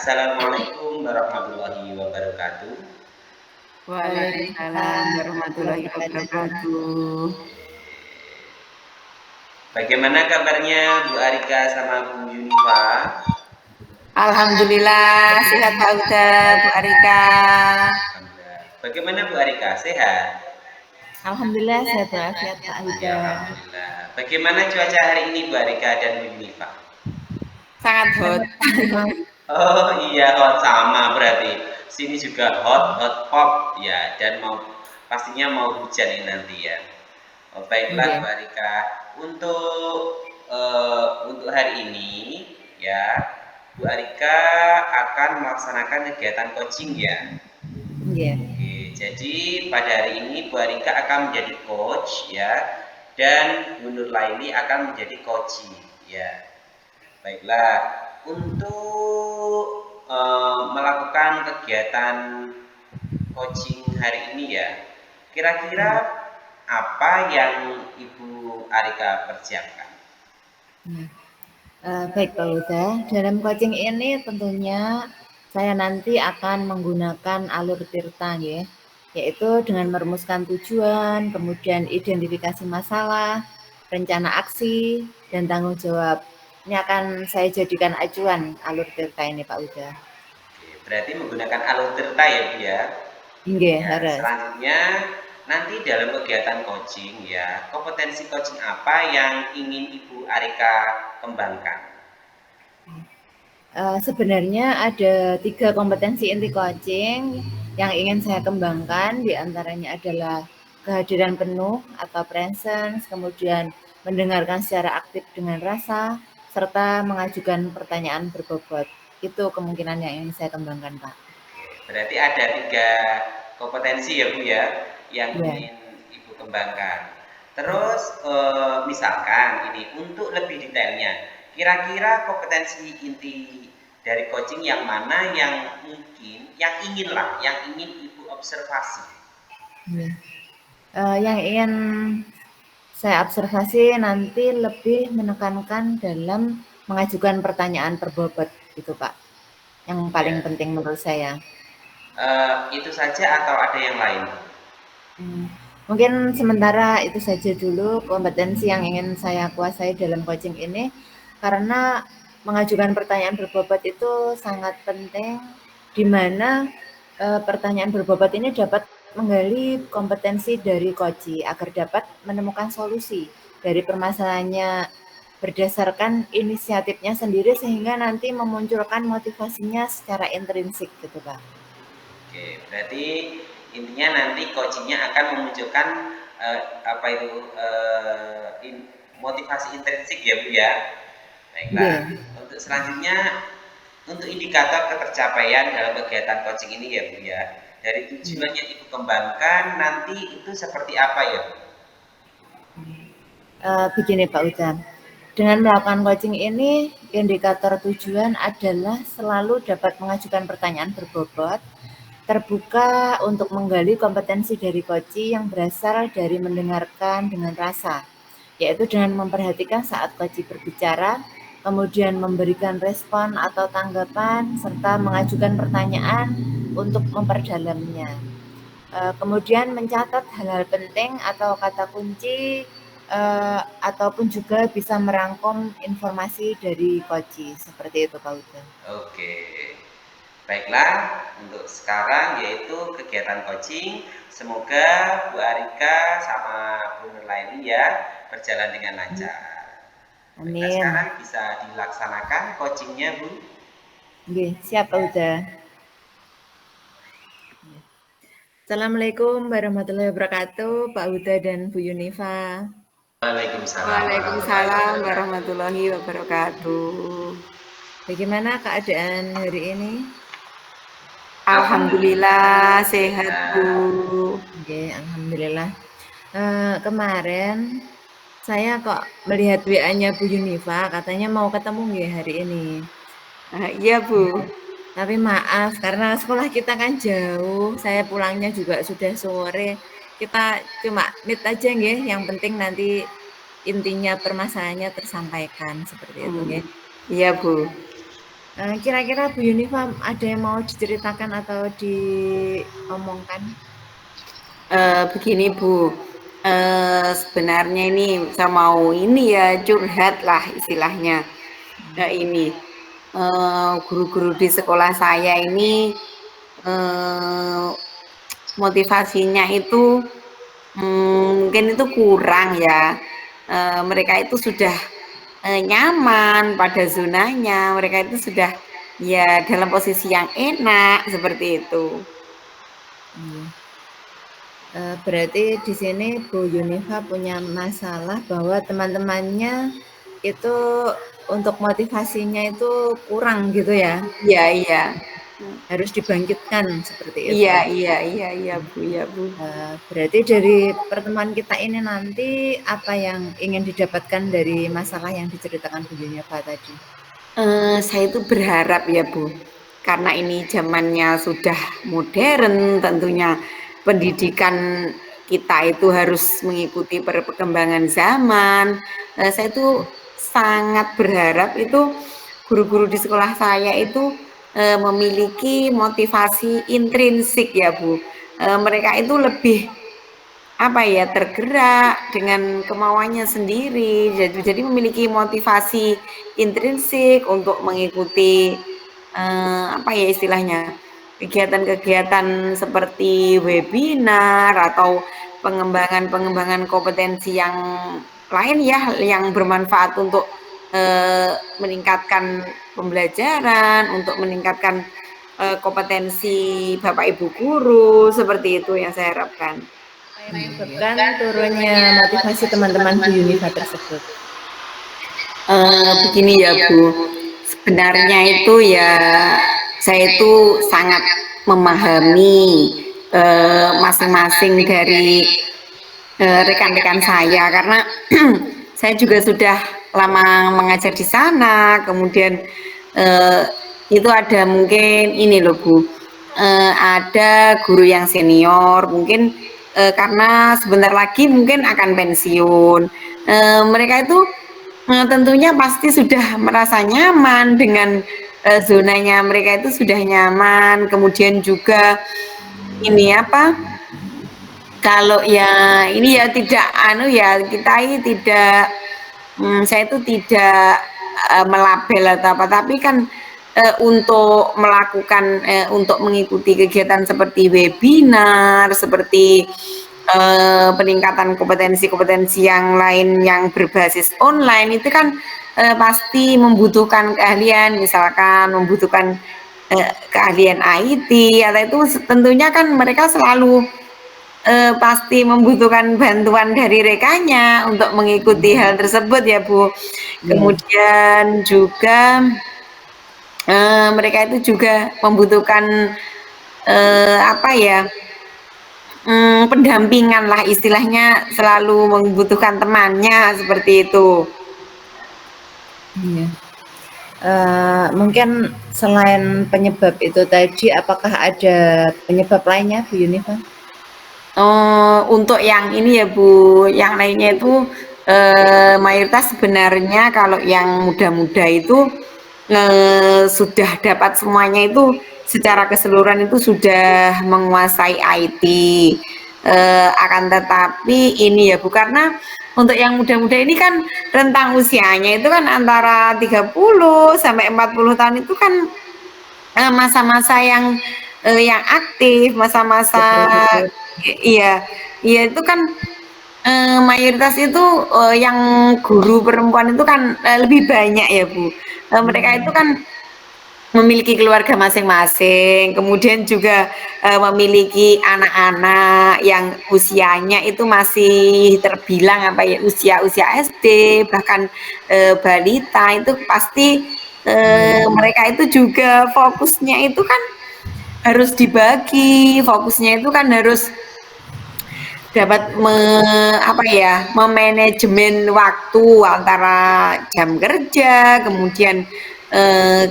Assalamualaikum warahmatullahi wabarakatuh. Waalaikumsalam warahmatullahi wabarakatuh. Bagaimana kabarnya Bu Arika sama Bu Yunifa? Alhamdulillah sehat Pak Uda, Bu Arika. Alhamdulillah. Bagaimana Bu Arika? Sehat? Alhamdulillah sehat walafiat Pak Ya, Uda. alhamdulillah. Bagaimana cuaca hari ini Bu Arika dan Bu Yunifa? Sangat hot. Oh iya, hot sama berarti. Sini juga hot, hot pop ya, dan pastinya mau hujan ini nanti ya. Oh, baiklah Bu Nggih. Arika, untuk hari ini ya, Bu Arika akan melaksanakan kegiatan coaching ya. Nggih. Oke, jadi pada hari ini Bu Arika akan menjadi coach ya, dan Bu Nur Laili akan menjadi coaching ya. Baiklah, untuk melakukan kegiatan coaching hari ini ya, kira-kira apa yang Ibu Arika persiapkan? Baik Pak Uda, dalam coaching ini tentunya saya nanti akan menggunakan alur tirta ya, yaitu dengan merumuskan tujuan, kemudian identifikasi masalah, rencana aksi, dan tanggung jawab. Ini akan saya jadikan acuan alur tirta ini Pak Uda. Oke, berarti menggunakan alur tirta ya Bu ya. Nggih, Ya, harus. selanjutnya nanti dalam kegiatan coaching ya, kompetensi coaching apa yang ingin Ibu Arika kembangkan? Sebenarnya ada 3 kompetensi inti coaching yang ingin saya kembangkan, di antaranya adalah kehadiran penuh atau presence, kemudian mendengarkan secara aktif dengan rasa, serta mengajukan pertanyaan berbobot. Itu kemungkinan yang ingin saya kembangkan, Pak. Berarti ada 3 kompetensi ya Bu ya, yang Ya. ingin Ibu kembangkan. Terus misalkan ini untuk lebih detailnya, kira-kira kompetensi inti dari coaching yang mana yang mungkin, yang ingin Ibu observasi? Ya. Yang ingin saya observasi nanti lebih menekankan dalam mengajukan pertanyaan berbobot gitu, Pak. Yang paling Ya, penting menurut saya. itu saja atau ada yang lain? Mungkin sementara itu saja dulu kompetensi yang ingin saya kuasai dalam coaching ini, karena mengajukan pertanyaan berbobot itu sangat penting, di mana pertanyaan berbobot ini dapat menggali kompetensi dari coach agar dapat menemukan solusi dari permasalahannya berdasarkan inisiatifnya sendiri sehingga nanti memunculkan motivasinya secara intrinsik gitu Pak. Oke, berarti intinya nanti coachingnya akan memunculkan apa itu motivasi intrinsik ya Bu ya. Baiklah, Iya. untuk selanjutnya untuk indikator ketercapaian dalam kegiatan coaching ini ya Bu ya. Dari tujuan yang Ibu kembangkan nanti itu seperti apa ya Bu? Begini Pak Ujan, dengan melakukan coaching ini, indikator tujuan adalah selalu dapat mengajukan pertanyaan berbobot, terbuka untuk menggali kompetensi dari coach yang berasal dari mendengarkan dengan rasa, yaitu dengan memperhatikan saat coach berbicara, kemudian memberikan respon atau tanggapan, serta mengajukan pertanyaan untuk memperdalamnya. Kemudian mencatat hal-hal penting atau kata kunci, ataupun juga bisa merangkum informasi dari coach, seperti itu Pak Uda. Oke. Baiklah, untuk sekarang yaitu kegiatan coaching. Semoga Bu Arika sama Bu Nurlaini ya berjalan dengan lancar. Baiklah, Amin. sekarang bisa dilaksanakan coachingnya Bu. Nggih, siap Pak Uda. Assalamualaikum warahmatullahi wabarakatuh, Pak Uda dan Bu Yunifa. Waalaikumsalam warahmatullahi Waalaikumsalam wabarakatuh. warahmatullahi wabarakatuh. Bagaimana keadaan hari ini? Alhamdulillah sehat Bu. Oke, alhamdulillah. Kemarin saya kok melihat WA-nya Bu Yunifa, katanya mau ketemu nggih hari ini. Iya Bu. Tapi maaf karena sekolah kita kan jauh, saya pulangnya juga sudah sore. Kita cuma meet aja nggih, yang penting nanti intinya permasalahannya tersampaikan seperti itu nggih. Iya Bu. Kira-kira Bu Yunifa ada yang mau diceritakan atau diomongkan? Begini Bu, sebenarnya ini saya mau ini ya curhat lah istilahnya. Ini guru-guru di sekolah saya ini eh, motivasinya itu mungkin itu kurang ya. Mereka itu sudah nyaman pada zonanya, mereka itu sudah ya dalam posisi yang enak seperti itu. Iya. Berarti di sini Bu Yunifa punya masalah bahwa teman-temannya itu untuk motivasinya itu kurang gitu ya, Iya, iya. harus dibangkitkan seperti itu. Iya, iya, iya, iya Bu, ya Bu. Berarti dari pertemuan kita ini nanti apa yang ingin didapatkan dari masalah yang diceritakan Bu Yunifa tadi? Saya itu berharap ya Bu, karena ini zamannya sudah modern, tentunya pendidikan kita itu harus mengikuti perkembangan zaman. Saya itu sangat berharap itu guru-guru di sekolah saya itu memiliki motivasi intrinsik ya Bu. Mereka itu lebih apa ya tergerak dengan kemauannya sendiri, jadi memiliki motivasi intrinsik untuk mengikuti apa ya istilahnya kegiatan-kegiatan seperti webinar atau pengembangan kompetensi yang lain ya yang bermanfaat untuk meningkatkan pembelajaran, untuk meningkatkan kompetensi Bapak Ibu guru, seperti itu yang saya harapkan. Yang menyebabkan turunnya motivasi teman-teman Bu Yunifa tersebut. Begini ya Bu, sebenarnya itu ya saya itu sangat memahami masing-masing dari rekan-rekan saya karena saya juga sudah lama mengajar di sana, kemudian eh, itu ada mungkin ini loh Bu, ada guru yang senior mungkin karena sebentar lagi mungkin akan pensiun. Mereka itu tentunya pasti sudah merasa nyaman dengan zonanya mereka itu sudah nyaman. Kemudian juga ini apa? Kalau ya ini ya tidak anu ya kita ini tidak saya itu tidak melabel atau apa, tapi kan untuk melakukan untuk mengikuti kegiatan seperti webinar, seperti peningkatan kompetensi-kompetensi yang lain yang berbasis online itu kan pasti membutuhkan keahlian, misalkan membutuhkan keahlian IT atau itu tentunya kan mereka selalu pasti membutuhkan bantuan dari rekannya untuk mengikuti hal tersebut ya Bu. Iya. Kemudian juga mereka itu juga membutuhkan apa ya pendampingan lah istilahnya selalu membutuhkan temannya seperti itu. Iya. Mungkin selain penyebab itu tadi, apakah ada penyebab lainnya Bu Yunifa? Untuk yang ini ya Bu, yang lainnya itu mayoritas sebenarnya kalau yang muda-muda itu sudah dapat semuanya itu secara keseluruhan itu sudah menguasai IT. Akan tetapi ini ya Bu, karena untuk yang muda-muda ini kan rentang usianya itu kan antara 30 sampai 40 tahun itu kan masa-masa yang aktif, masa-masa Betul-betul. iya, iya itu kan mayoritas itu yang guru perempuan itu kan lebih banyak ya Bu. Mereka itu kan memiliki keluarga masing-masing, kemudian juga memiliki anak-anak yang usianya itu masih terbilang apa ya usia-usia SD bahkan balita itu pasti mereka itu juga fokusnya itu kan harus dibagi, fokusnya itu kan harus dapat apa ya, memanajemen waktu antara jam kerja, kemudian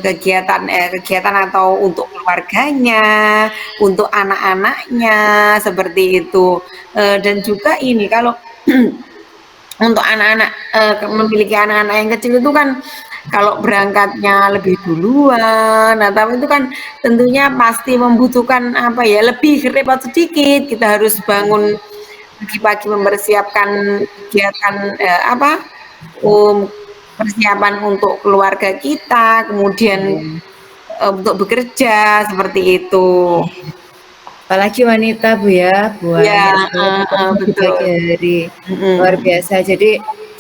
kegiatan atau untuk keluarganya, untuk anak-anaknya seperti itu. Dan juga ini kalau untuk anak-anak memiliki anak-anak yang kecil itu kan kalau berangkatnya lebih duluan atau itu kan tentunya pasti membutuhkan apa ya, lebih repot sedikit. Kita harus bangun pagi-pagi mempersiapkan kegiatan, persiapan untuk keluarga kita, kemudian, Iya. untuk bekerja, seperti itu. Apalagi wanita Bu ya, Iya, banyak sekali tugasnya di betul. pagi hari, luar Mhm. biasa. Jadi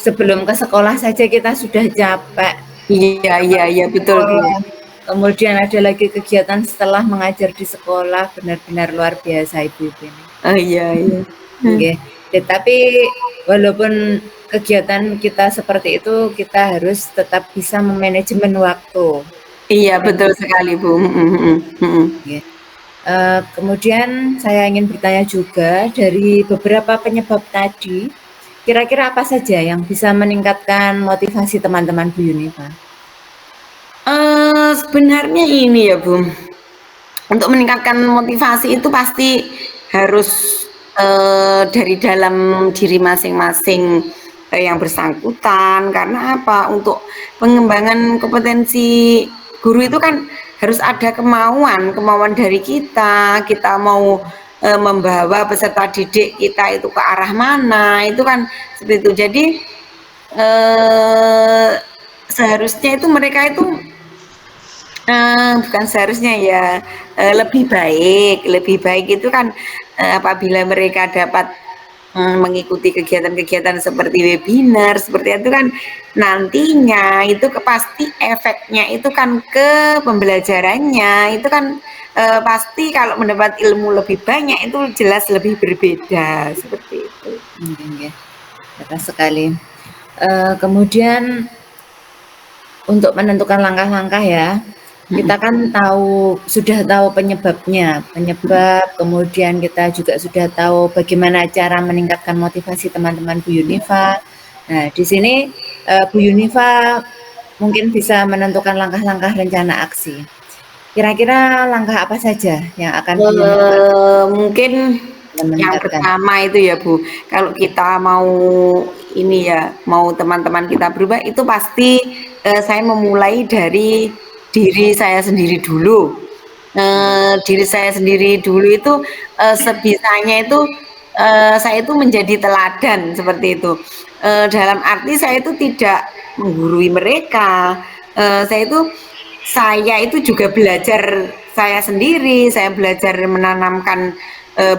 sebelum ke sekolah saja kita sudah capek, Iya iya iya, betul, Bu. sekolah, kemudian ada lagi kegiatan setelah mengajar di sekolah, benar-benar luar biasa ibu-ibu ini. Oh, iya iya. Nggih. Tapi walaupun kegiatan kita seperti itu, kita harus tetap bisa memanajemen waktu. Iya, betul sekali, Bu, mhm mhm mhm. Nggih. Kemudian saya ingin bertanya juga dari beberapa penyebab tadi, kira-kira apa saja yang bisa meningkatkan motivasi teman-teman Bu Yunifa? Sebenarnya ini ya, Bu, untuk meningkatkan motivasi itu pasti harus, dari dalam diri masing-masing, yang bersangkutan. Karena apa, untuk pengembangan kompetensi guru itu kan harus ada kemauan dari kita, kita mau, membawa peserta didik kita itu ke arah mana, itu kan seperti itu. Jadi, seharusnya itu mereka itu bukan seharusnya ya, lebih baik itu kan, apabila mereka dapat, mengikuti kegiatan-kegiatan seperti webinar, seperti itu kan nantinya itu pasti efeknya itu kan ke pembelajarannya, itu kan, pasti kalau mendapat ilmu lebih banyak itu jelas lebih berbeda, seperti itu. Nggih, tepat sekali. Kemudian untuk menentukan langkah-langkah ya, kita kan sudah tahu penyebabnya, kemudian kita juga sudah tahu bagaimana cara meningkatkan motivasi teman-teman Bu Yunifa. Nah, di sini, Bu Yunifa mungkin bisa menentukan langkah-langkah rencana aksi. Kira-kira langkah apa saja yang akan Bu Yunifa Mungkin dalam yang meningkatkan? pertama itu ya, Bu, kalau kita mau ini ya, mau teman-teman kita berubah itu pasti, saya memulai dari diri saya sendiri dulu. Diri saya sendiri dulu itu, sebisanya itu, saya itu menjadi teladan seperti itu. Dalam arti saya itu tidak menggurui mereka, saya itu juga belajar saya sendiri, saya belajar menanamkan,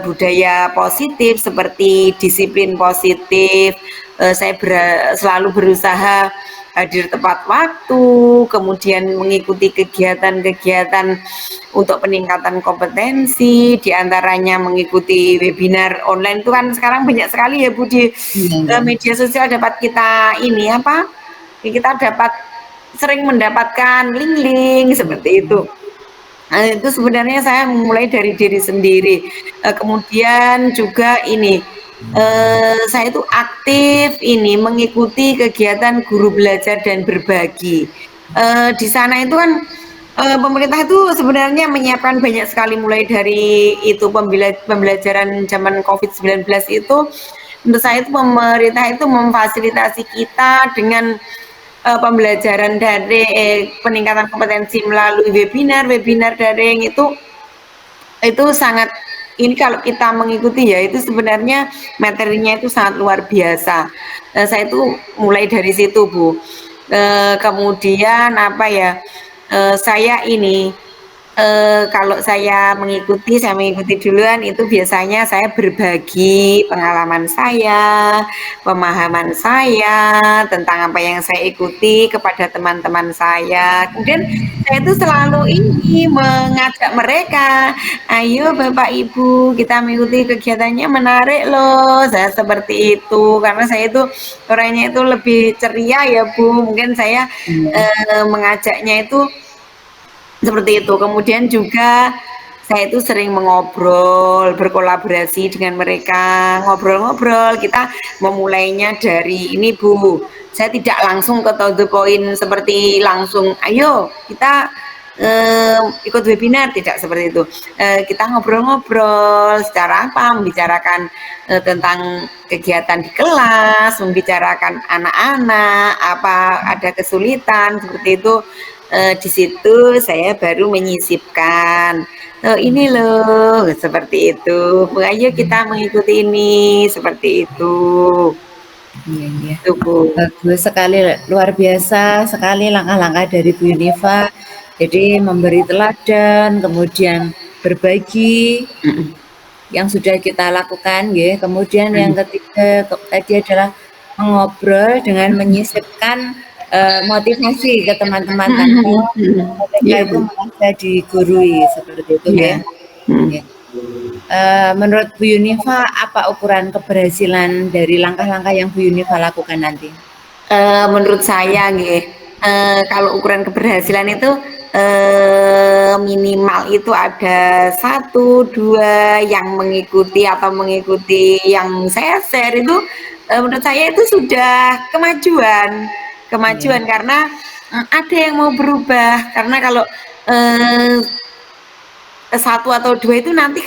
budaya positif seperti disiplin positif, saya selalu berusaha hadir tepat waktu, kemudian mengikuti kegiatan-kegiatan untuk peningkatan kompetensi, diantaranya mengikuti webinar online itu kan sekarang banyak sekali ya Bu di, Iya iya. media sosial dapat kita ini apa, kita dapat sering mendapatkan link-link seperti itu. Itu sebenarnya saya memulai dari diri sendiri, kemudian juga ini, saya itu aktif ini mengikuti kegiatan guru belajar dan berbagi. Di sana itu kan, pemerintah itu sebenarnya menyiapkan banyak sekali mulai dari itu pembelajaran zaman COVID-19 itu, menurut saya itu pemerintah itu memfasilitasi kita dengan pembelajaran dari peningkatan kompetensi melalui webinar daring itu sangat ini kalau kita mengikuti ya itu sebenarnya materinya itu sangat luar biasa. Saya itu mulai dari situ, Bu. Kemudian apa ya, saya ini, kalau saya mengikuti duluan itu biasanya saya berbagi pengalaman saya, pemahaman saya tentang apa yang saya ikuti kepada teman-teman saya. Kemudian saya itu selalu ini mengajak mereka, "Ayo Bapak Ibu kita mengikuti kegiatannya menarik loh." Saya seperti itu, karena saya itu orangnya itu lebih ceria ya Bu, mungkin saya, Iya. mengajaknya itu seperti itu. Kemudian juga saya itu sering mengobrol, berkolaborasi dengan mereka, ngobrol-ngobrol. Kita memulainya dari ini, Bu. Saya tidak langsung ke to the point seperti langsung, "Ayo kita ikut webinar, tidak seperti itu. Kita ngobrol-ngobrol secara apa, membicarakan tentang kegiatan di kelas, membicarakan anak-anak, apa ada kesulitan seperti itu. Di situ saya baru menyisipkan, ini loh seperti itu. Ayo kita mengikuti ini seperti itu. Iya, iya. Itu Bu. Bagus sekali, luar biasa sekali langkah-langkah dari Bu Yunifa. Jadi memberi teladan, kemudian berbagi Mm-mm. yang sudah kita lakukan, ya. Kemudian yang Mm. ketiga tadi adalah mengobrol dengan menyisipkan motivasi ke teman-teman tanpa mereka Iya itu Bu. merasa digurui seperti itu, Iya. ya. Mm. Ya. Menurut Bu Yunifa, apa ukuran keberhasilan dari langkah-langkah yang Bu Yunifa lakukan nanti? Menurut saya nggih, kalau ukuran keberhasilan itu, minimal itu ada 1, 2 yang mengikuti atau mengikuti yang saya share itu, menurut saya itu sudah kemajuan. Iya, Kemajuan karena, ada yang mau berubah, karena kalau, eee 1 atau 2 itu nanti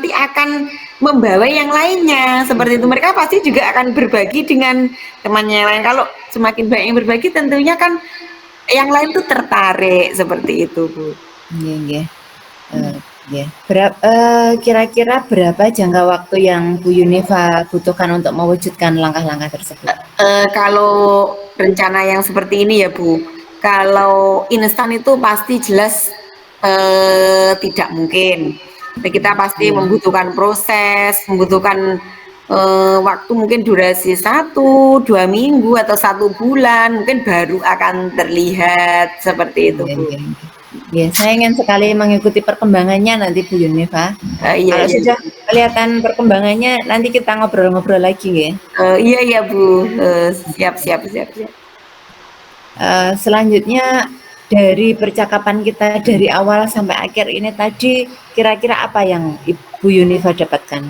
akan membawa yang lainnya, seperti itu. Mereka pasti juga akan berbagi dengan temannya yang lain. Kalau semakin banyak yang berbagi tentunya kan yang lain tuh tertarik, seperti itu, Bu. iya, iya. Iya. Kira-kira berapa jangka waktu yang Bu Yunifa butuhkan untuk mewujudkan langkah-langkah tersebut? Kalau rencana yang seperti ini ya, Bu, kalau instan itu pasti jelas, tidak mungkin. Kita pasti Iya, membutuhkan proses, membutuhkan, waktu mungkin durasi 1, 2 minggu atau 1 bulan, mungkin baru akan terlihat, seperti itu, iya, Bu. iya. Iya, saya ingin sekali mengikuti perkembangannya nanti Bu Yunifa. Iya Kalau iya, sudah kelihatan perkembangannya, nanti kita ngobrol-ngobrol lagi, ya. iya iya, Bu, siap siap siap siap. Selanjutnya dari percakapan kita dari awal sampai akhir ini tadi, kira-kira apa yang Ibu Yunifa dapatkan?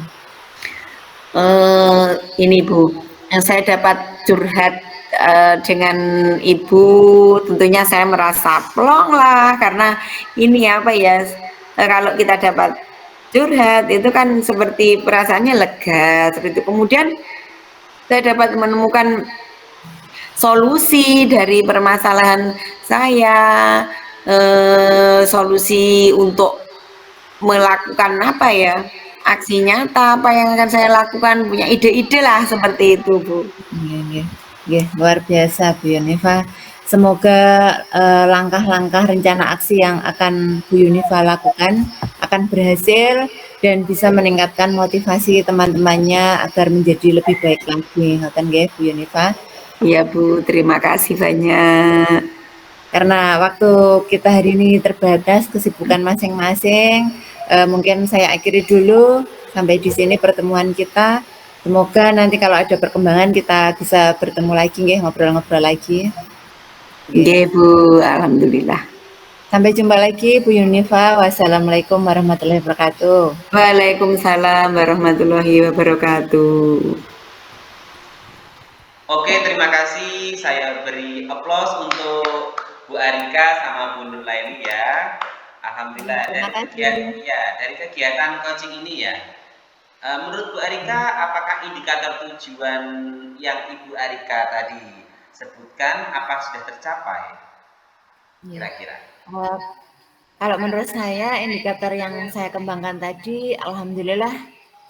Ini Bu, yang saya dapat curhat, dengan Ibu, tentunya saya merasa plong lah, karena ini apa ya, kalau kita dapat curhat itu kan seperti perasaannya lega, seperti itu. Kemudian saya dapat menemukan solusi dari permasalahan saya, solusi untuk melakukan apa ya, aksi nyata apa yang akan saya lakukan, punya ide-ide lah seperti itu, Bu. Iya, iya. Iya, luar biasa Bu Yunifa. Semoga langkah-langkah rencana aksi yang akan Bu Yunifa lakukan akan berhasil dan bisa meningkatkan motivasi teman-temannya agar menjadi lebih baik lagi. Ngoten nggih Bu Yunifa. Iya, Bu, terima kasih banyak. Karena waktu kita hari ini terbatas, kesibukan masing-masing, mungkin saya akhiri dulu sampai di sini pertemuan kita. Semoga nanti kalau ada perkembangan kita bisa bertemu lagi nggih, ngobrol-ngobrol lagi. Nggih, Bu, alhamdulillah. Sampai jumpa lagi Bu Yunifa. Wassalamualaikum warahmatullahi wabarakatuh. Waalaikumsalam warahmatullahi wabarakatuh. Oke, terima kasih. Saya beri aplaus untuk Bu Arika sama Bu Nur Laili ya. Alhamdulillah Terima dari kasih. kegiatan dari kegiatan coaching ini ya. Menurut Bu Arika, apakah indikator tujuan yang Ibu Arika tadi sebutkan apa sudah tercapai? Iya. Kira-kira. Kalau menurut saya indikator yang saya kembangkan tadi, alhamdulillah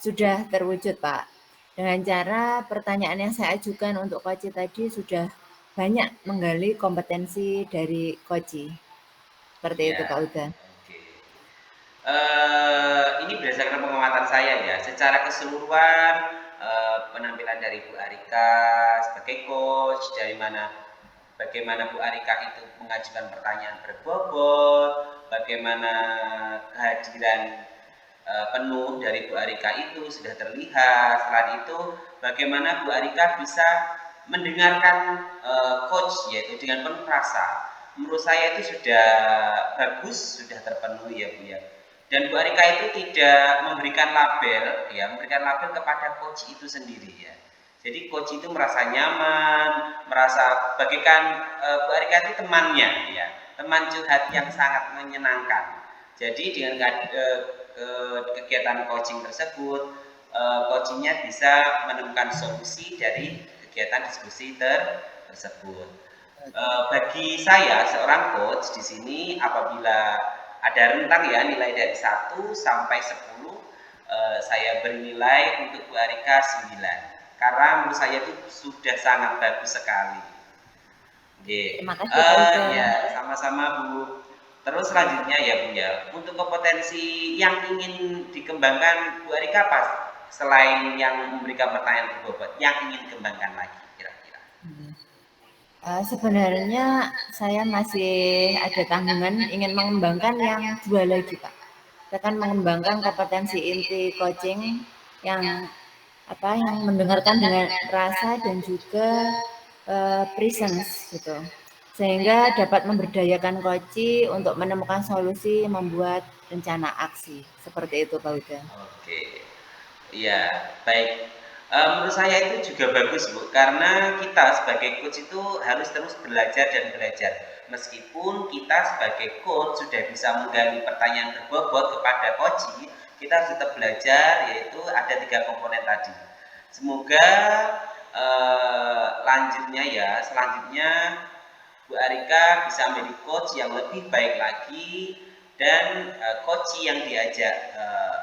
sudah terwujud, Pak. Dengan cara pertanyaan yang saya ajukan untuk Koci tadi sudah banyak menggali kompetensi dari Koci. Seperti itu, Ya, Pak Uda. oke. Ini berdasarkan pengamatan saya ya, secara keseluruhan penampilan dari Bu Arika sebagai coach, dari bagaimana Bu Arika itu mengajukan pertanyaan berbobot, bagaimana kehadiran penuh dari Bu Arika itu sudah terlihat. Selain itu, bagaimana Bu Arika bisa mendengarkan coach yaitu dengan penuh rasa. Menurut saya itu sudah bagus, sudah terpenuhi ya Bu ya. Dan Bu Arika itu tidak memberikan label, ya, memberikan label kepada coach itu sendiri ya. Jadi coach itu merasa nyaman, merasa bagaikan Bu Arika itu temannya ya. teman curhat yang sangat menyenangkan. Jadi dengan kegiatan coaching tersebut, coachingnya bisa menemukan solusi dari kegiatan diskusi tersebut. Bagi saya seorang coach di sini, apabila ada rentang ya nilai dari 1 sampai 10, saya bernilai untuk Bu Arika 9, karena menurut saya itu sudah sangat bagus sekali. Terima kasih Pak Ida. Ya, sama-sama Bu. Terus selanjutnya ya Bu ya, untuk kompetensi yang ingin dikembangkan Bu Arika apa selain yang memberikan pertanyaan berbobot, yang ingin dikembangkan lagi kira-kira? Sebenarnya saya masih ada tanggungan ingin mengembangkan yang 2 lagi Pak. Kita kan mengembangkan kompetensi inti coaching yang yang mendengarkan dengan rasa dan juga presence gitu, sehingga dapat memberdayakan coach untuk menemukan solusi membuat rencana aksi seperti itu Pak Uda. Oke, iya baik. Menurut saya itu juga bagus Bu, karena kita sebagai coach itu harus terus belajar dan belajar. Meskipun kita sebagai coach sudah bisa menggali pertanyaan berbobot kepada coach, kita harus tetap belajar, yaitu ada 3 komponen tadi. Semoga selanjutnya Bu Arika bisa menjadi coach yang lebih baik lagi, dan coach yang diajak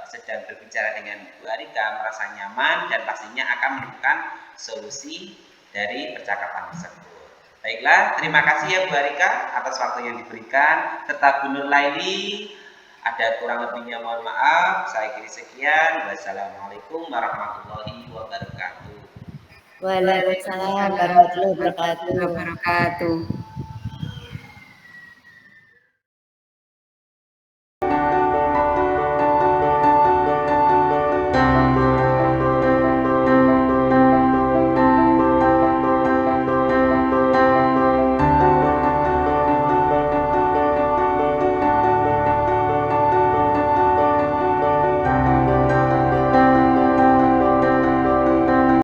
sedang berbicara dengan Bu Arika merasa nyaman dan pastinya akan menemukan solusi dari percakapan tersebut. Baiklah, terima kasih ya Bu Arika atas waktu yang diberikan. Serta Bu Nur Laili, ada kurang lebihnya mohon maaf. Saya kira sekian. Wassalamualaikum warahmatullahi wabarakatuh. Waalaikumsalam warahmatullahi wabarakatuh.